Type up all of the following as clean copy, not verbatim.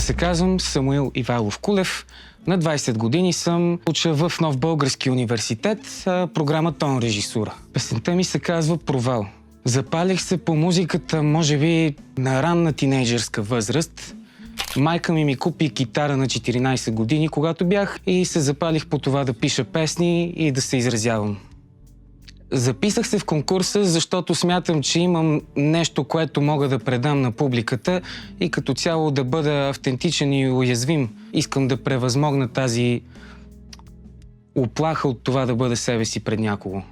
се казвам Самуил Ивайлов Кулев. На 20 години съм уча в Нов български университет, програма тон режисура. Песента ми се казва Провал. Запалих се по музиката, може би, на ранна тинейджърска възраст. Майка ми купи китара на 14 години, когато бях, и се запалих по това да пиша песни и да се изразявам. Записах се в конкурса, защото смятам, че имам нещо, което мога да предам на публиката и като цяло да бъда автентичен и уязвим. Искам да превъзмогна тази уплаха от това да бъда себе си пред някого.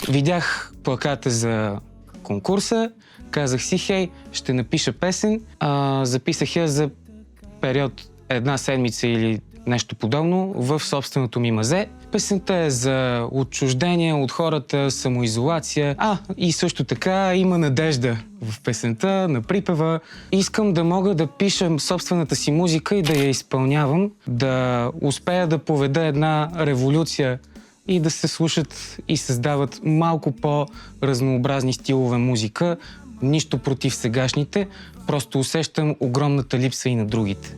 Видях плаката за конкурса, казах си, хей, ще напиша песен. Записах я за период една седмица или нещо подобно в собственото ми мазе. Песента е за отчуждение от хората, самоизолация. И също така има надежда в песента, на припева. Искам да мога да пиша собствената си музика и да я изпълнявам, да успея да поведа една революция и да се слушат и създават малко по-разнообразни стилове музика. Нищо против сегашните, просто усещам огромната липса и на другите.